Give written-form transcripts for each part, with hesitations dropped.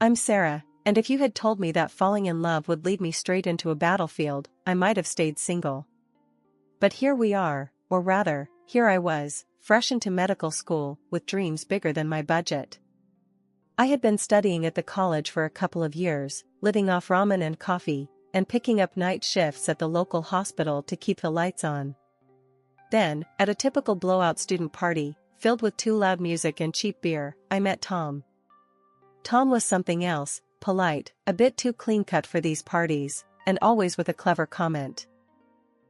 I'm Sarah, and if you had told me that falling in love would lead me straight into a battlefield, I might have stayed single. But here we are, or rather, here I was, fresh into medical school, with dreams bigger than my budget. I had been studying at the college for a couple of years, living off ramen and coffee, and picking up night shifts at the local hospital to keep the lights on. Then, at a typical blowout student party, filled with too loud music and cheap beer, I met Tom. Tom was something else, polite, a bit too clean-cut for these parties, and always with a clever comment.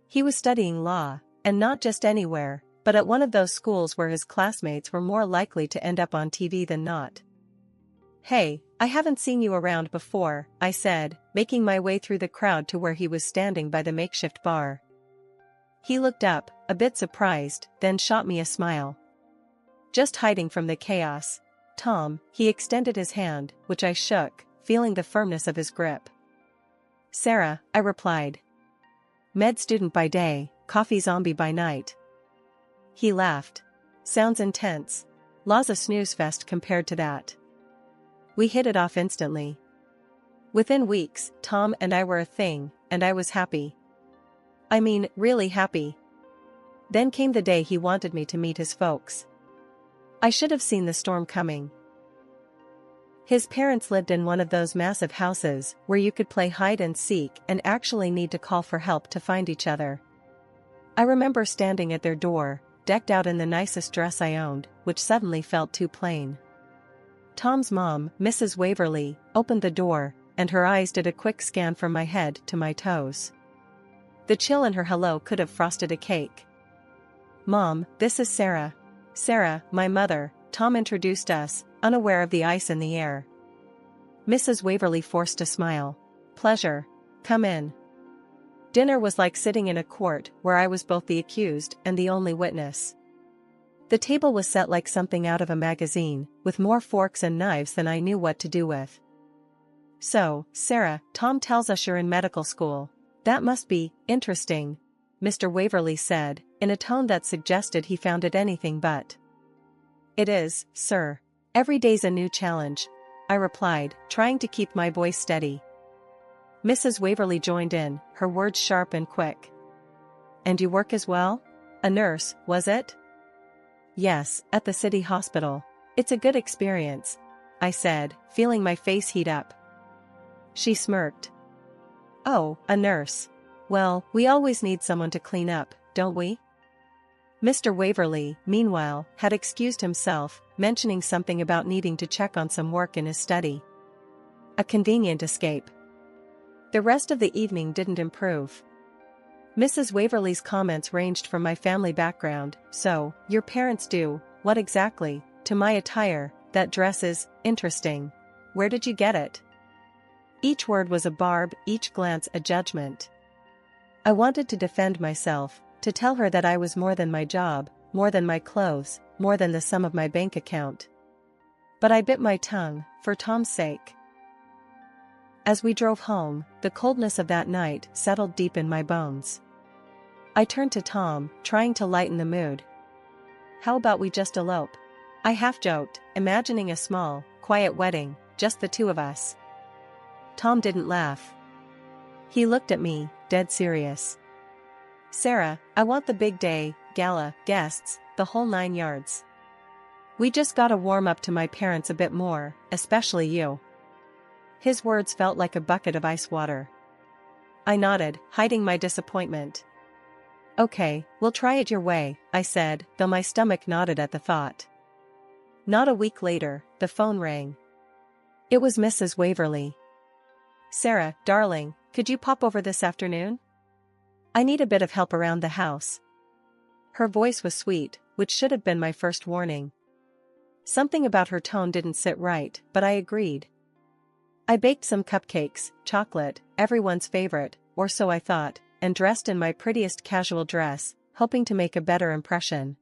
He was studying law, and not just anywhere, but at one of those schools where his classmates were more likely to end up on TV than not. "Hey, I haven't seen you around before," I said, making my way through the crowd to where he was standing by the makeshift bar. He looked up, a bit surprised, then shot me a smile. "Just hiding from the chaos, Tom." He extended his hand, which I shook, feeling the firmness of his grip. "Sarah," I replied. "Med student by day, coffee zombie by night." He laughed. "Sounds intense. Law's a snooze fest compared to that." We hit it off instantly. Within weeks, Tom and I were a thing, and I was happy. I mean, really happy. Then came the day he wanted me to meet his folks. I should have seen the storm coming. His parents lived in one of those massive houses where you could play hide and seek and actually need to call for help to find each other. I remember standing at their door, decked out in the nicest dress I owned, which suddenly felt too plain. Tom's mom, Mrs. Waverly, opened the door, and her eyes did a quick scan from my head to my toes. The chill in her hello could have frosted a cake. "Mom, this is Sarah." "Sarah, my mother," Tom introduced us, unaware of the ice in the air. Mrs. Waverly forced a smile. "Pleasure. Come in." Dinner was like sitting in a court where I was both the accused and the only witness. The table was set like something out of a magazine, with more forks and knives than I knew what to do with. "So, Sarah, Tom tells us you're in medical school. That must be interesting," Mr. Waverly said, in a tone that suggested he found it anything but. "It is, sir. Every day's a new challenge," I replied, trying to keep my voice steady. Mrs. Waverly joined in, her words sharp and quick. "And you work as well? A nurse, was it?" "Yes, at the city hospital. It's a good experience," I said, feeling my face heat up. She smirked. "Oh, a nurse. Well, we always need someone to clean up, don't we?" Mr. Waverly, meanwhile, had excused himself, mentioning something about needing to check on some work in his study. A convenient escape. The rest of the evening didn't improve. Mrs. Waverly's comments ranged from my family background, "So, your parents do, what exactly?" to my attire, "That dress is interesting. Where did you get it?" Each word was a barb, each glance a judgment. I wanted to defend myself, to tell her that I was more than my job, more than my clothes, more than the sum of my bank account. But I bit my tongue, for Tom's sake. As we drove home, the coldness of that night settled deep in my bones. I turned to Tom, trying to lighten the mood. "How about we just elope?" I half-joked, imagining a small, quiet wedding, just the two of us. Tom didn't laugh. He looked at me, dead serious. "Sarah, I want the big day, gala, guests, the whole 9 yards. We just gotta warm up to my parents a bit more, especially you." His words felt like a bucket of ice water. I nodded, hiding my disappointment. "Okay, we'll try it your way," I said, though my stomach knotted at the thought. Not a week later, the phone rang. It was Mrs. Waverly. "Sarah, darling, could you pop over this afternoon? I need a bit of help around the house." Her voice was sweet, which should have been my first warning. Something about her tone didn't sit right, but I agreed. I baked some cupcakes, chocolate, everyone's favorite, or so I thought, and dressed in my prettiest casual dress, hoping to make a better impression.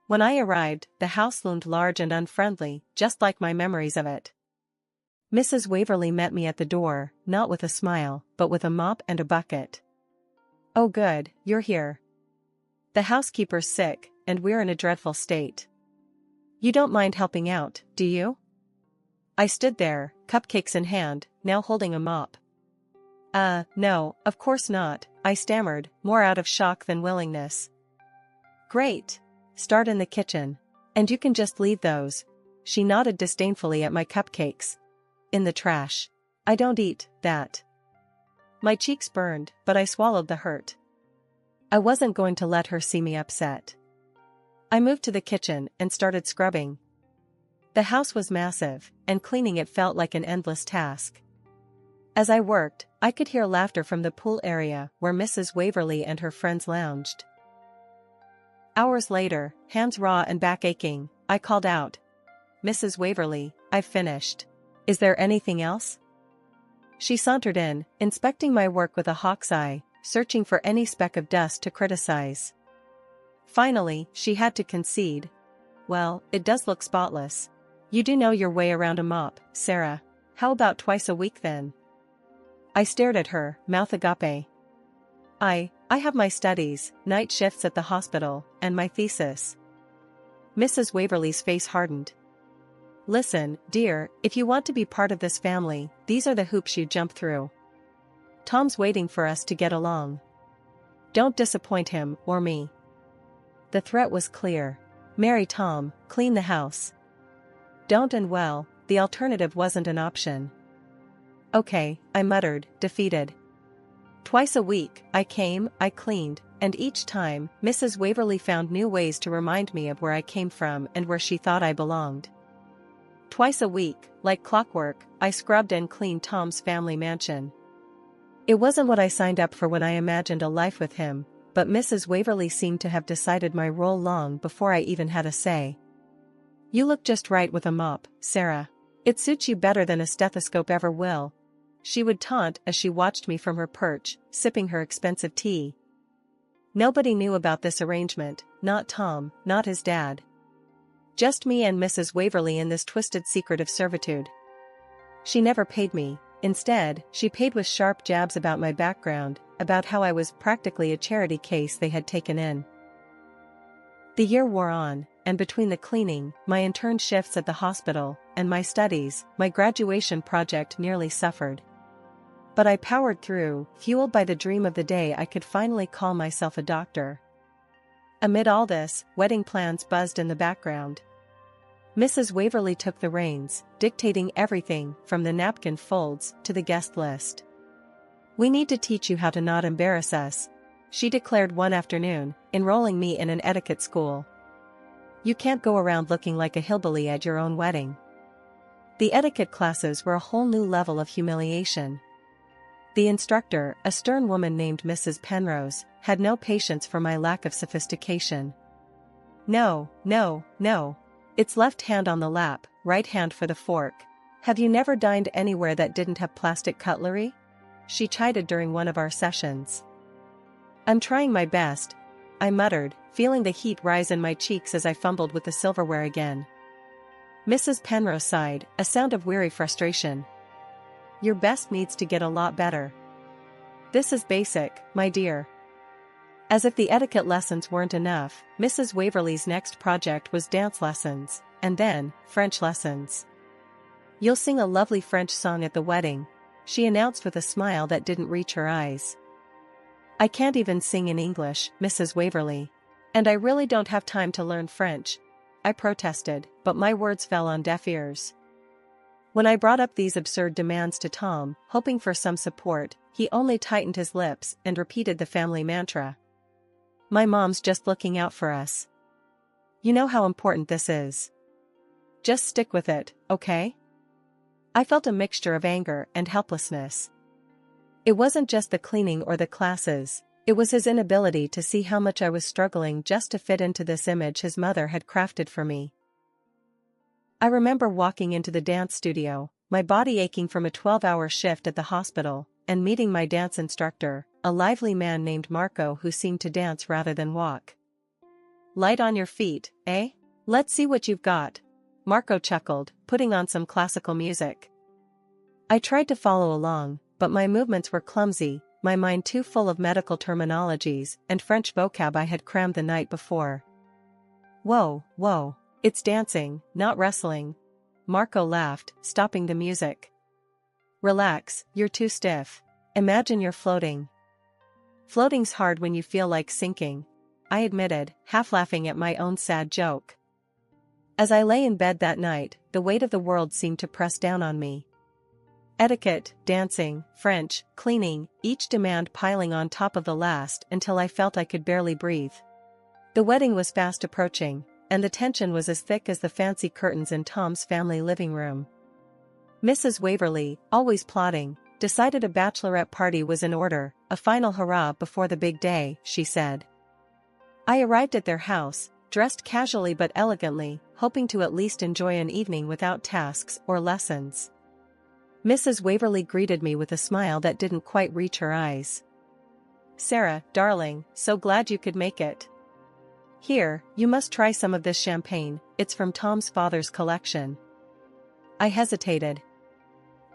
When I arrived, the house loomed large and unfriendly, just like my memories of it. Mrs. Waverly met me at the door, not with a smile, but with a mop and a bucket. "Oh good, you're here. The housekeeper's sick, and we're in a dreadful state. You don't mind helping out, do you?" I stood there, cupcakes in hand, now holding a mop. No, of course not, I stammered, more out of shock than willingness. Great. Start in the kitchen. And you can just leave those. She nodded disdainfully at my cupcakes. In the trash. I don't eat that. My cheeks burned, but I swallowed the hurt. I wasn't going to let her see me upset. I moved to the kitchen and started scrubbing. The house was massive, and cleaning it felt like an endless task. As I worked, I could hear laughter from the pool area where Mrs. Waverly and her friends lounged. Hours later, hands raw and back aching, I called out, "Mrs. Waverly, I've finished. Is there anything else?" She sauntered in, inspecting my work with a hawk's eye, searching for any speck of dust to criticize. Finally, she had to concede. "Well, it does look spotless. You do know your way around a mop, Sarah. How about twice a week then?" I stared at her, mouth agape. I have my studies, night shifts at the hospital, and my thesis." Mrs. Waverly's face hardened. "Listen, dear, if you want to be part of this family, these are the hoops you jump through. Tom's waiting for us to get along. Don't disappoint him, or me." The threat was clear. Marry Tom, clean the house. Don't, and well, the alternative wasn't an option. "Okay," I muttered, defeated. Twice a week, I came, I cleaned, and each time, Mrs. Waverly found new ways to remind me of where I came from and where she thought I belonged. Twice a week, like clockwork, I scrubbed and cleaned Tom's family mansion. It wasn't what I signed up for when I imagined a life with him, but Mrs. Waverly seemed to have decided my role long before I even had a say. "You look just right with a mop, Sarah. It suits you better than a stethoscope ever will," she would taunt as she watched me from her perch, sipping her expensive tea. Nobody knew about this arrangement, not Tom, not his dad. Just me and Mrs. Waverly in this twisted secret of servitude. She never paid me. Instead, she paid with sharp jabs about my background, about how I was practically a charity case they had taken in. The year wore on, and between the cleaning, my intern shifts at the hospital, and my studies, my graduation project nearly suffered. But I powered through, fueled by the dream of the day I could finally call myself a doctor. Amid all this, wedding plans buzzed in the background. Mrs. Waverly took the reins, dictating everything from the napkin folds to the guest list. "We need to teach you how to not embarrass us," she declared one afternoon, enrolling me in an etiquette school. "You can't go around looking like a hillbilly at your own wedding." The etiquette classes were a whole new level of humiliation. The instructor, a stern woman named Mrs. Penrose, had no patience for my lack of sophistication. No. It's left hand on the lap, right hand for the fork. Have you never dined anywhere that didn't have plastic cutlery?" she chided during one of our sessions. "I'm trying my best," I muttered, feeling the heat rise in my cheeks as I fumbled with the silverware again. Mrs. Penrose sighed, a sound of weary frustration. "Your best needs to get a lot better. This is basic, my dear." As if the etiquette lessons weren't enough, Mrs. Waverly's next project was dance lessons, and then, French lessons. "You'll sing a lovely French song at the wedding," she announced with a smile that didn't reach her eyes. "I can't even sing in English, Mrs. Waverly. And I really don't have time to learn French," I protested, but my words fell on deaf ears. When I brought up these absurd demands to Tom, hoping for some support, he only tightened his lips and repeated the family mantra. "My mom's just looking out for us. You know how important this is. Just stick with it, okay?" I felt a mixture of anger and helplessness. It wasn't just the cleaning or the classes, it was his inability to see how much I was struggling just to fit into this image his mother had crafted for me. I remember walking into the dance studio, my body aching from a 12-hour shift at the hospital, and meeting my dance instructor, a lively man named Marco who seemed to dance rather than walk. "Light on your feet, eh? Let's see what you've got," Marco chuckled, putting on some classical music. I tried to follow along, but my movements were clumsy, my mind too full of medical terminologies and French vocab I had crammed the night before. Whoa, it's dancing, not wrestling," Marco laughed, stopping the music. Relax, you're too stiff. Imagine you're floating. Floating's hard when you feel like sinking, I admitted, half laughing at my own sad joke. As I lay in bed that night, the weight of the world seemed to press down on me. Etiquette, dancing, French, cleaning, each demand piling on top of the last until I felt I could barely breathe. The wedding was fast approaching, and the tension was as thick as the fancy curtains in Tom's family living room. Mrs. Waverly, always plotting, decided a bachelorette party was in order, a final hurrah before the big day, she said. I arrived at their house, dressed casually but elegantly, hoping to at least enjoy an evening without tasks or lessons. Mrs. Waverly greeted me with a smile that didn't quite reach her eyes. Sarah, darling, so glad you could make it. Here, you must try some of this champagne, it's from Tom's father's collection. I hesitated.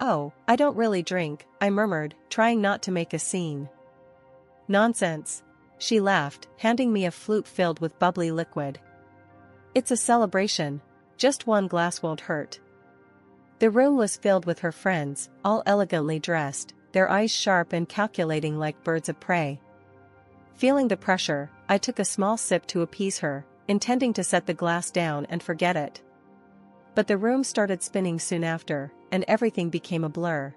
Oh, I don't really drink, I murmured, trying not to make a scene. Nonsense. She laughed, handing me a flute filled with bubbly liquid. It's a celebration. Just one glass won't hurt. The room was filled with her friends, all elegantly dressed, their eyes sharp and calculating like birds of prey. Feeling the pressure, I took a small sip to appease her, intending to set the glass down and forget it. But the room started spinning soon after, and everything became a blur.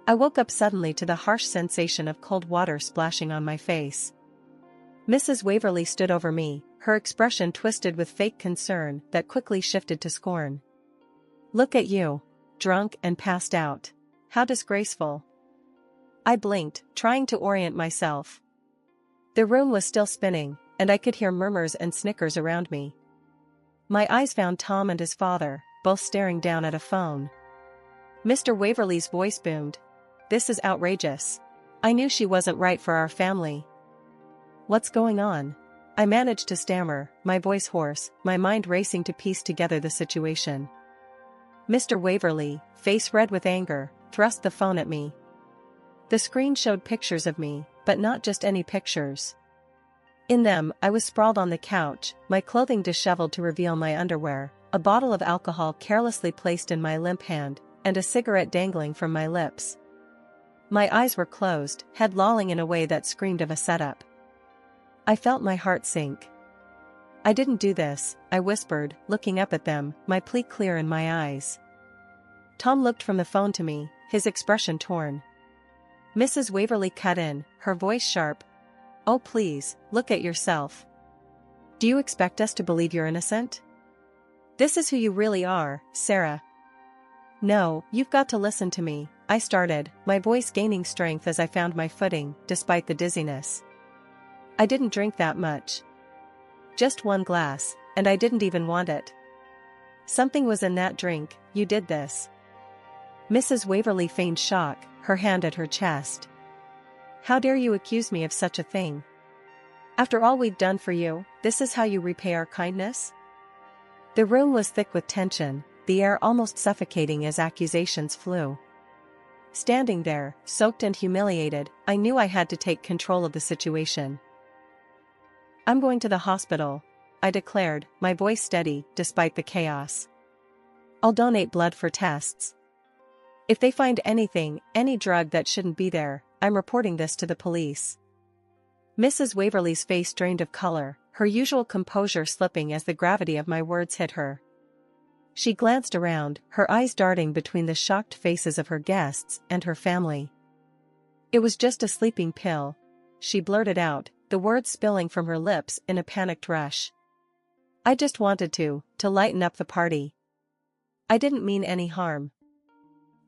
I woke up suddenly to the harsh sensation of cold water splashing on my face. Mrs. Waverly stood over me, her expression twisted with fake concern that quickly shifted to scorn. Look at you. Drunk and passed out. How disgraceful. I blinked, trying to orient myself. The room was still spinning, and I could hear murmurs and snickers around me. My eyes found Tom and his father, both staring down at a phone. Mr. Waverly's voice boomed. This is outrageous. I knew she wasn't right for our family. What's going on? I managed to stammer, my voice hoarse, my mind racing to piece together the situation. Mr. Waverly, face red with anger, thrust the phone at me. The screen showed pictures of me, but not just any pictures. In them, I was sprawled on the couch, my clothing disheveled to reveal my underwear, a bottle of alcohol carelessly placed in my limp hand, and a cigarette dangling from my lips. My eyes were closed, head lolling in a way that screamed of a setup. I felt my heart sink. I didn't do this, I whispered, looking up at them, my plea clear in my eyes. Tom looked from the phone to me, his expression torn. Mrs. Waverly cut in, her voice sharp. Oh please, look at yourself. Do you expect us to believe you're innocent? This is who you really are, Sarah. No, you've got to listen to me, I started, my voice gaining strength as I found my footing, despite the dizziness. I didn't drink that much. Just one glass, and I didn't even want it. Something was in that drink, you did this. Mrs. Waverly feigned shock, her hand at her chest. How dare you accuse me of such a thing? After all we've done for you, this is how you repay our kindness? The room was thick with tension, the air almost suffocating as accusations flew. Standing there, soaked and humiliated, I knew I had to take control of the situation. I'm going to the hospital, I declared, my voice steady, despite the chaos. I'll donate blood for tests. If they find anything, any drug that shouldn't be there, I'm reporting this to the police. Mrs. Waverly's face drained of color, her usual composure slipping as the gravity of my words hit her. She glanced around, her eyes darting between the shocked faces of her guests and her family. It was just a sleeping pill, she blurted out, the words spilling from her lips in a panicked rush. I just wanted to lighten up the party. I didn't mean any harm.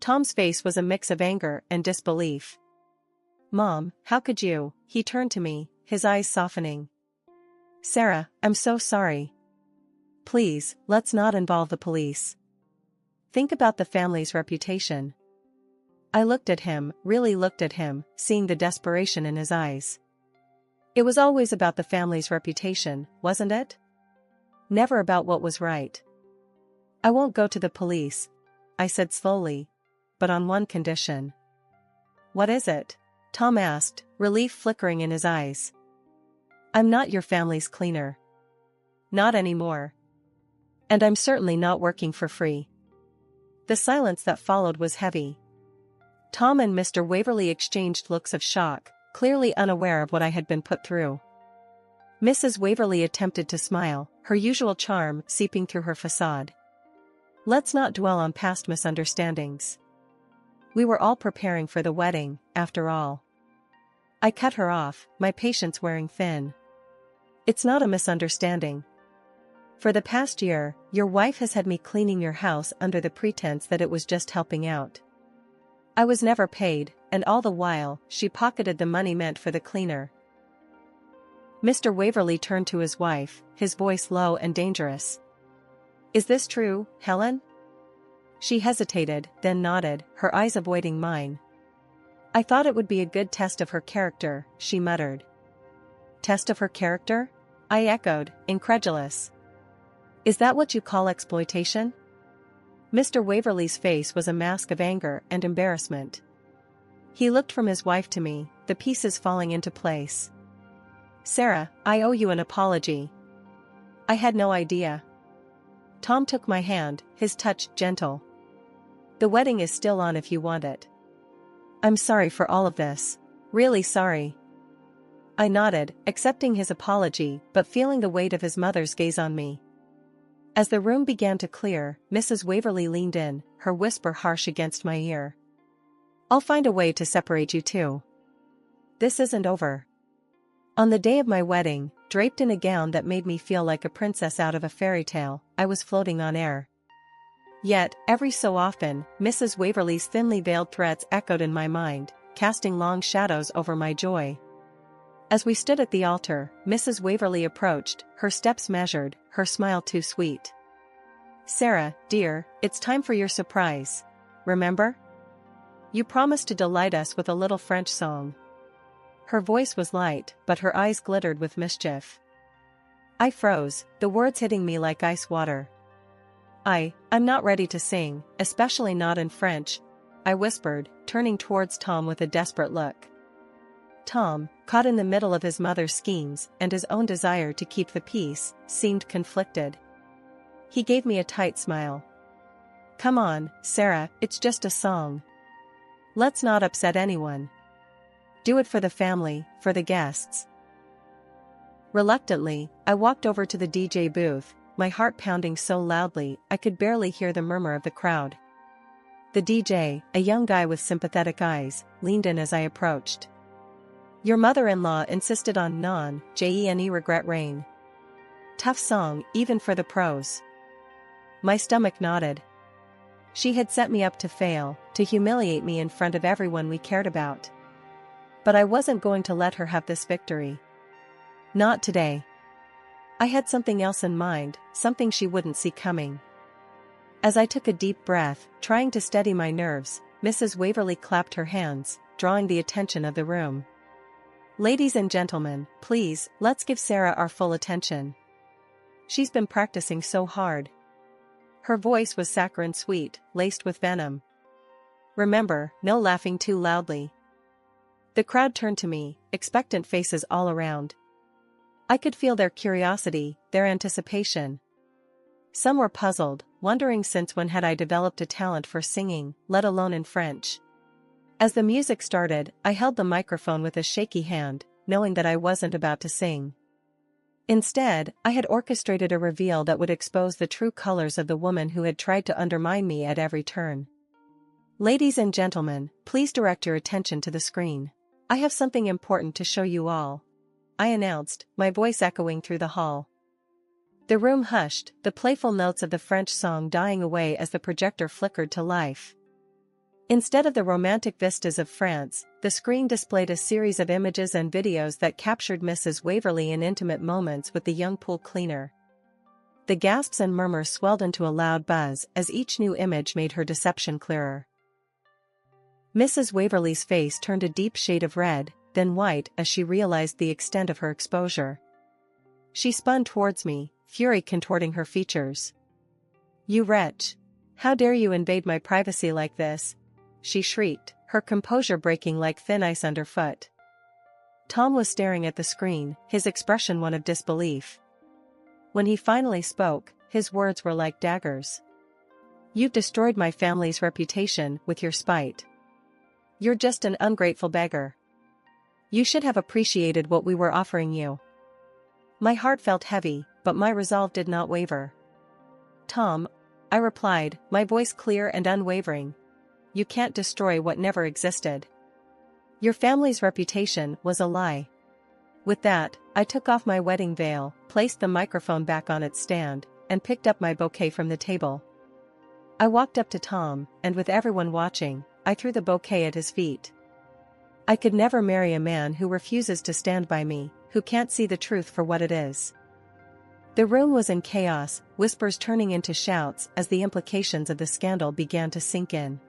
Tom's face was a mix of anger and disbelief. Mom, how could you? He turned to me, his eyes softening. Sarah, I'm so sorry. Please, let's not involve the police. Think about the family's reputation. I looked at him, really looked at him, seeing the desperation in his eyes. It was always about the family's reputation, wasn't it? Never about what was right. I won't go to the police, I said slowly, but on one condition. What is it? Tom asked, relief flickering in his eyes. I'm not your family's cleaner. Not anymore. And I'm certainly not working for free. The silence that followed was heavy. Tom and Mr. Waverley exchanged looks of shock, clearly unaware of what I had been put through. Mrs. Waverley attempted to smile, her usual charm seeping through her facade. Let's not dwell on past misunderstandings. We were all preparing for the wedding, after all. I cut her off, my patience wearing thin. It's not a misunderstanding. For the past year, your wife has had me cleaning your house under the pretense that it was just helping out. I was never paid, and all the while, she pocketed the money meant for the cleaner. Mr. Waverley turned to his wife, his voice low and dangerous. Is this true, Helen? She hesitated, then nodded, her eyes avoiding mine. I thought it would be a good test of her character, she muttered. Test of her character? I echoed, incredulous. Is that what you call exploitation? Mr. Waverley's face was a mask of anger and embarrassment. He looked from his wife to me, the pieces falling into place. Sarah, I owe you an apology. I had no idea. Tom took my hand, his touch gentle. The wedding is still on if you want it. I'm sorry for all of this. Really sorry. I nodded, accepting his apology but feeling the weight of his mother's gaze on me. As the room began to clear, Mrs. Waverley leaned in, her whisper harsh against my ear. I'll find a way to separate you two. This isn't over. On the day of my wedding, draped in a gown that made me feel like a princess out of a fairy tale, I was floating on air. Yet, every so often, Mrs. Waverley's thinly veiled threats echoed in my mind, casting long shadows over my joy. As we stood at the altar, Mrs. Waverley approached, her steps measured, her smile too sweet. Sarah, dear, it's time for your surprise. Remember? You promised to delight us with a little French song. Her voice was light, but her eyes glittered with mischief. I froze, the words hitting me like ice water. I'm not ready to sing, especially not in French, I whispered, turning towards Tom with a desperate look. Tom, caught in the middle of his mother's schemes and his own desire to keep the peace, seemed conflicted. He gave me a tight smile. Come on, Sarah, it's just a song. Let's not upset anyone. Do it for the family, for the guests. Reluctantly, I walked over to the DJ booth, my heart pounding so loudly I could barely hear the murmur of the crowd. The DJ, a young guy with sympathetic eyes, leaned in as I approached. Your mother-in-law insisted on non-Jene regret rain. Tough song, even for the pros. My stomach nodded. She had set me up to fail, to humiliate me in front of everyone we cared about. But I wasn't going to let her have this victory. Not today. I had something else in mind, something she wouldn't see coming. As I took a deep breath, trying to steady my nerves, Mrs. Waverley clapped her hands, drawing the attention of the room. Ladies and gentlemen, please, let's give Sarah our full attention. She's been practicing so hard. Her voice was saccharine sweet, laced with venom. Remember, no laughing too loudly. The crowd turned to me, expectant faces all around. I could feel their curiosity, their anticipation. Some were puzzled, wondering since when had I developed a talent for singing, let alone in French. As the music started, I held the microphone with a shaky hand, knowing that I wasn't about to sing. Instead, I had orchestrated a reveal that would expose the true colors of the woman who had tried to undermine me at every turn. Ladies and gentlemen, please direct your attention to the screen. I have something important to show you all, I announced, my voice echoing through the hall. The room hushed, the playful notes of the French song dying away as the projector flickered to life. Instead of the romantic vistas of France, the screen displayed a series of images and videos that captured Mrs. Waverley in intimate moments with the young pool cleaner. The gasps and murmurs swelled into a loud buzz as each new image made her deception clearer. Mrs. Waverley's face turned a deep shade of red, then white as she realized the extent of her exposure. She spun towards me, fury contorting her features. You wretch! How dare you invade my privacy like this? She shrieked, her composure breaking like thin ice underfoot. Tom was staring at the screen, his expression one of disbelief. When he finally spoke, his words were like daggers. You've destroyed my family's reputation with your spite. You're just an ungrateful beggar. You should have appreciated what we were offering you. My heart felt heavy, but my resolve did not waver. Tom, I replied, my voice clear and unwavering. You can't destroy what never existed. Your family's reputation was a lie. With that, I took off my wedding veil, placed the microphone back on its stand, and picked up my bouquet from the table. I walked up to Tom, and with everyone watching, I threw the bouquet at his feet. I could never marry a man who refuses to stand by me, who can't see the truth for what it is. The room was in chaos, whispers turning into shouts as the implications of the scandal began to sink in.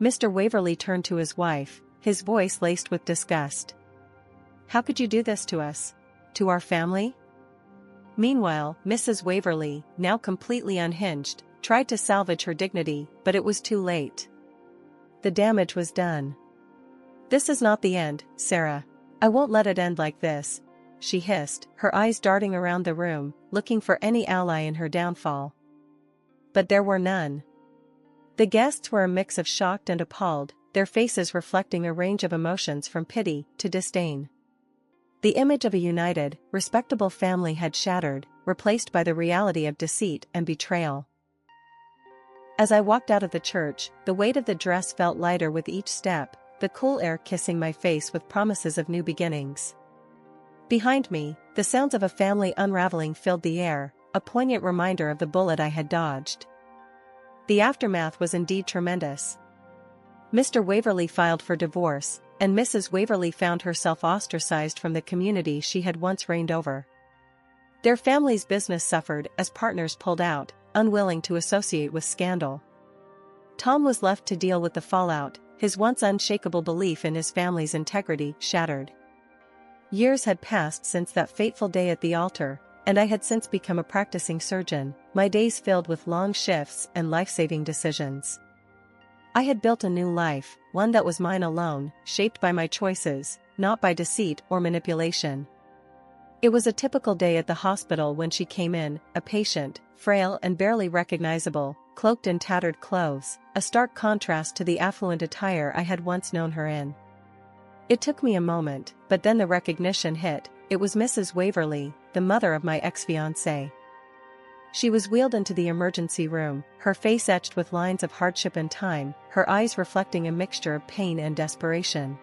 Mr. Waverley turned to his wife, his voice laced with disgust. How could you do this to us? To our family? Meanwhile, Mrs. Waverley, now completely unhinged, tried to salvage her dignity, but it was too late. The damage was done. This is not the end, Sarah. I won't let it end like this, she hissed, her eyes darting around the room, looking for any ally in her downfall. But there were none. The guests were a mix of shocked and appalled, their faces reflecting a range of emotions from pity to disdain. The image of a united, respectable family had shattered, replaced by the reality of deceit and betrayal. As I walked out of the church, the weight of the dress felt lighter with each step, the cool air kissing my face with promises of new beginnings. Behind me, the sounds of a family unraveling filled the air, a poignant reminder of the bullet I had dodged. The aftermath was indeed tremendous. Mr. Waverley filed for divorce, and Mrs. Waverley found herself ostracized from the community she had once reigned over. Their family's business suffered as partners pulled out, unwilling to associate with scandal. Tom was left to deal with the fallout, his once unshakable belief in his family's integrity shattered. Years had passed since that fateful day at the altar, and I had since become a practicing surgeon, my days filled with long shifts and life-saving decisions. I had built a new life, one that was mine alone, shaped by my choices, not by deceit or manipulation. It was a typical day at the hospital when she came in, a patient, frail and barely recognizable, cloaked in tattered clothes, a stark contrast to the affluent attire I had once known her in. It took me a moment, but then the recognition hit. It was Mrs. Waverley, the mother of my ex-fiancé. She was wheeled into the emergency room, her face etched with lines of hardship and time, her eyes reflecting a mixture of pain and desperation.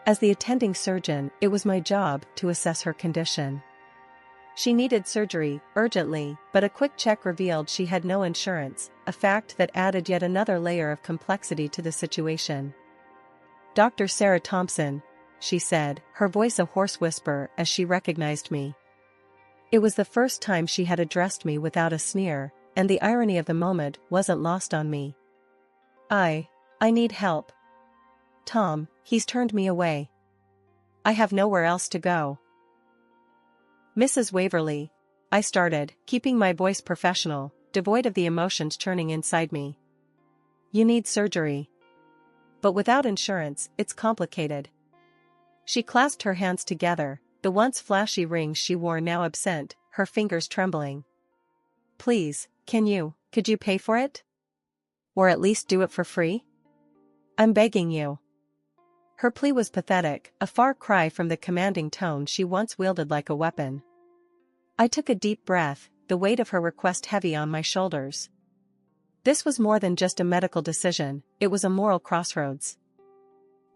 As the attending surgeon, it was my job to assess her condition. She needed surgery, urgently, but a quick check revealed she had no insurance, a fact that added yet another layer of complexity to the situation. Dr. Sarah Thompson, she said, her voice a hoarse whisper as she recognized me. It was the first time she had addressed me without a sneer, and the irony of the moment wasn't lost on me. I need help. Tom, he's turned me away. I have nowhere else to go. Mrs. Waverley, I started, keeping my voice professional, devoid of the emotions churning inside me. You need surgery. But without insurance, it's complicated. She clasped her hands together, the once flashy rings she wore now absent, her fingers trembling. Please, could you pay for it? Or at least do it for free? I'm begging you. Her plea was pathetic, a far cry from the commanding tone she once wielded like a weapon. I took a deep breath, the weight of her request heavy on my shoulders. This was more than just a medical decision, it was a moral crossroads.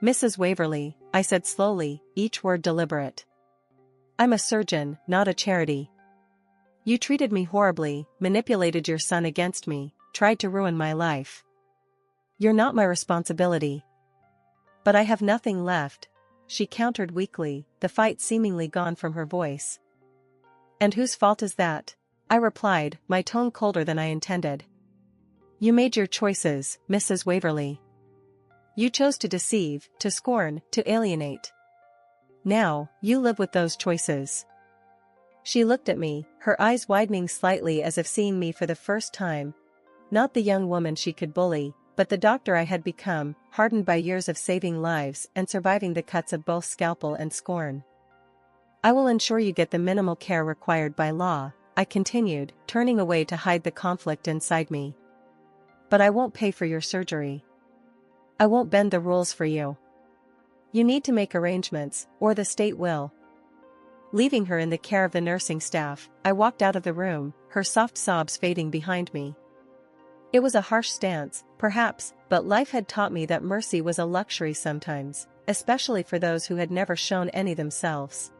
Mrs. Waverley, I said slowly, each word deliberate. I'm a surgeon, not a charity. You treated me horribly, manipulated your son against me, tried to ruin my life. You're not my responsibility. But I have nothing left, she countered weakly, the fight seemingly gone from her voice. And whose fault is that? I replied, my tone colder than I intended. You made your choices, Mrs. Waverley. You chose to deceive, to scorn, to alienate. Now, you live with those choices. She looked at me, her eyes widening slightly as if seeing me for the first time. Not the young woman she could bully, but the doctor I had become, hardened by years of saving lives and surviving the cuts of both scalpel and scorn. I will ensure you get the minimal care required by law, I continued, turning away to hide the conflict inside me. But I won't pay for your surgery. I won't bend the rules for you. You need to make arrangements, or the state will. Leaving her in the care of the nursing staff, I walked out of the room, her soft sobs fading behind me. It was a harsh stance, perhaps, but life had taught me that mercy was a luxury sometimes, especially for those who had never shown any themselves.